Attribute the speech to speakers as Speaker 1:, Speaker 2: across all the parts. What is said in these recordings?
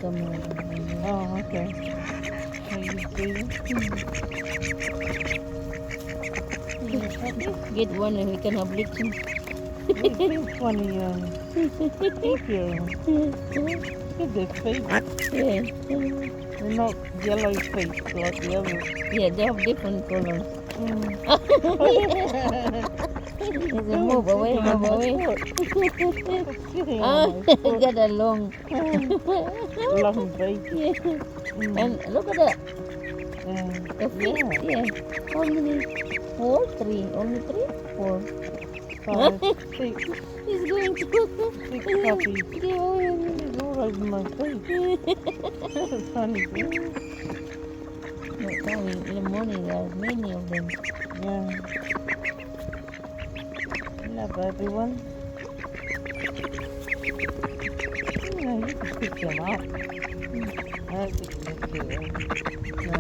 Speaker 1: camera.
Speaker 2: Oh, okay. Are you feeding?
Speaker 1: Get one and we can have lechon.
Speaker 2: Which one of you? Keep your. Get their feet.
Speaker 1: Yeah.
Speaker 2: They're not yellow feet like the others.
Speaker 1: Yeah, they have different colors.
Speaker 2: Mm.
Speaker 1: Move away, move away.
Speaker 2: Sitting
Speaker 1: Ah,
Speaker 2: on my foot.
Speaker 1: got a long.
Speaker 2: Long feet.
Speaker 1: Yeah.
Speaker 2: Mm.
Speaker 1: And look at that. The feet.
Speaker 2: Yeah.
Speaker 1: Yeah. Only 4, 3. Only 3, 4.
Speaker 2: 5, 6,
Speaker 1: He's going to
Speaker 2: 6 puppies.
Speaker 1: go away.
Speaker 2: It's all over my feet. That's a funny thing.
Speaker 1: In the morning, there are many of them.
Speaker 2: Yeah. Love everyone. You know, you can pick them up. I don't think they're cute. No.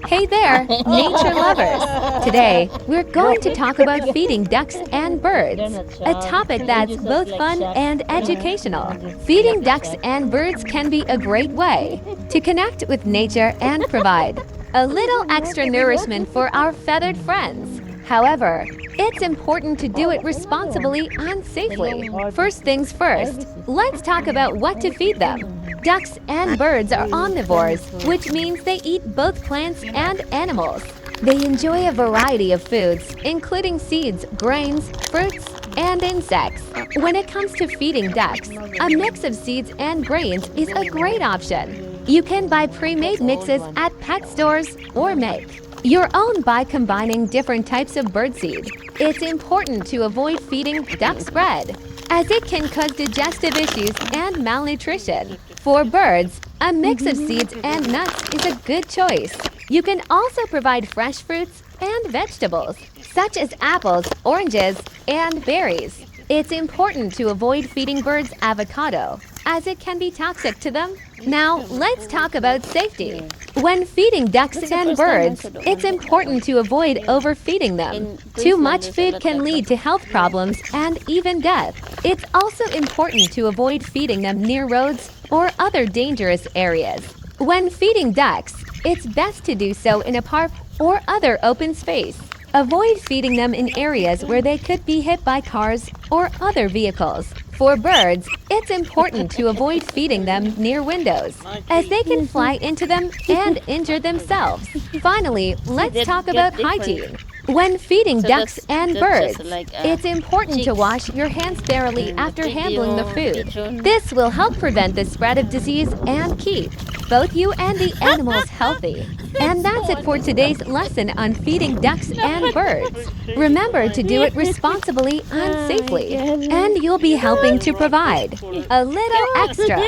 Speaker 3: Hey there, nature lovers! Today, we're going to talk about feeding ducks and birds, a topic that's both fun and educational. Feeding ducks and birds can be a great way to connect with nature and provide a little extra nourishment for our feathered friends. However, it's important to do it responsibly and safely. First things first, let's talk about what to feed them. Ducks and birds are omnivores, which means they eat both plants and animals. They enjoy a variety of foods, including seeds, grains, fruits, and insects. When it comes to feeding ducks, a mix of seeds and grains is a great option. You can buy pre-made mixes at pet stores or make your own by combining different types of birdseed. It's important to avoid feeding duck's bread, as it can cause digestive issues and malnutrition. For birds, a mix of seeds and nuts is a good choice. You can also provide fresh fruits and vegetables, such as apples, oranges, and berries. It's important to avoid feeding birds avocado, as it can be toxic to them. Now, let's talk about safety. When feeding ducks and birds, it's important to avoid overfeeding them. Too much food can lead to health problems and even death. It's also important to avoid feeding them near roads or other dangerous areas. When feeding ducks, it's best to do so in a park or other open space. Avoid feeding them in areas where they could be hit by cars or other vehicles. For birds, it's important to avoid feeding them near windows, as they can fly into them and injure themselves. Finally, let's talk about hygiene. When feeding ducks and birds, it's important to wash your hands thoroughly after handling the food. This will help prevent the spread of disease and keep both you and the animals healthy. And that's it for today's lesson on feeding ducks and birds. Remember to do it responsibly and safely, and you'll be helping to provide a little extra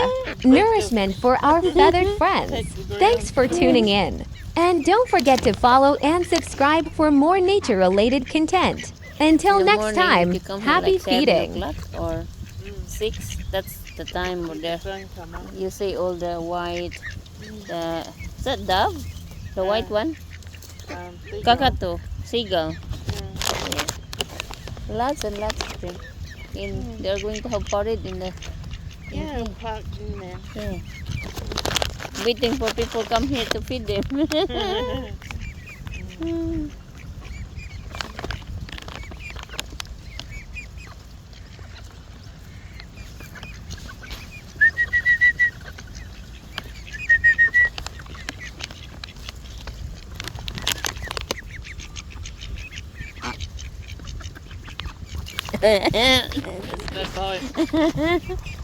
Speaker 3: nourishment for our feathered friends. Thanks for tuning in. And don't forget to follow and subscribe for more nature-related content. Until next time, happy feeding!
Speaker 1: Or 6, that's the time of the, you see all the white, is that dove? The white one? Kakatu, seagull. Yeah. Lots and lots of them. They're going to have parade in the...
Speaker 2: Yeah, parked in there.
Speaker 1: Yeah. Waiting for people come here to feed them.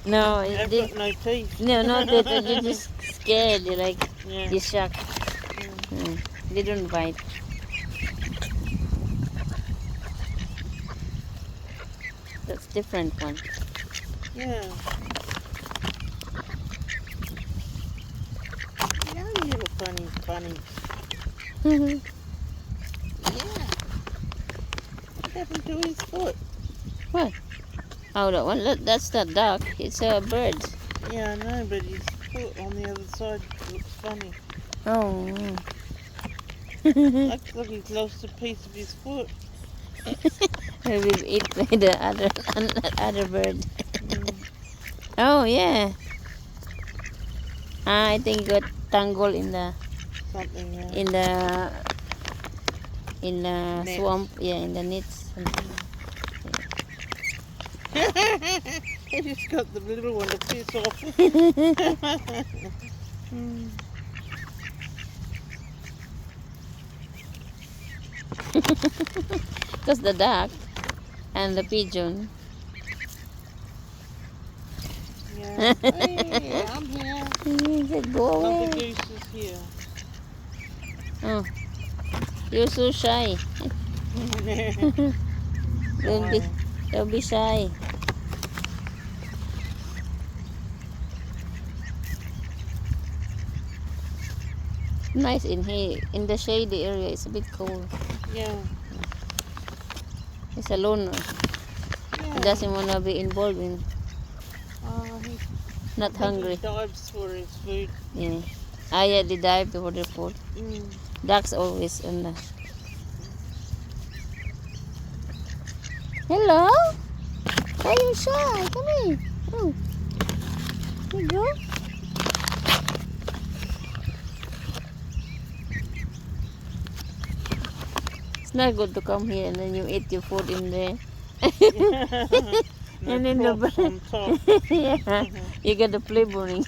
Speaker 1: No,
Speaker 2: They've got no teeth.
Speaker 1: no, they're just scared. They're like,
Speaker 2: Yeah.
Speaker 1: they're shocked. They don't bite. That's different one.
Speaker 2: Yeah. Yeah, you little funny. Yeah. What happened to his foot?
Speaker 1: What? Oh, that one. That's not duck. It's a bird.
Speaker 2: Yeah, I know, but his foot on the other side looks funny.
Speaker 1: Oh.
Speaker 2: Looks like he's lost a piece of his foot.
Speaker 1: Maybe eat by the other bird. Oh yeah. I think got tangled in the
Speaker 2: Something, yeah.
Speaker 1: in the
Speaker 2: Nets.
Speaker 1: swamp. Yeah, in the nets.
Speaker 2: He just got the little one to piss off.
Speaker 1: Because the duck and the pigeon.
Speaker 2: Yeah. Hey, I'm here.
Speaker 1: He said, go
Speaker 2: Well,
Speaker 1: away.
Speaker 2: the goose is here.
Speaker 1: Oh, you're so shy. Don't be shy. Nice in here. In the shady area, it's a bit cold.
Speaker 2: Yeah.
Speaker 1: He's a loner. He doesn't want to be involved in.
Speaker 2: He
Speaker 1: Not hungry.
Speaker 2: dives for his food.
Speaker 1: Yeah. Ah, yeah, they dive for their food. Ducks always on the. Hello? Why are you shy? Come here. Oh. Here you go. It's not good to come here and then you eat your food in there. And then the
Speaker 2: on top.
Speaker 1: yeah, you get the flavoring.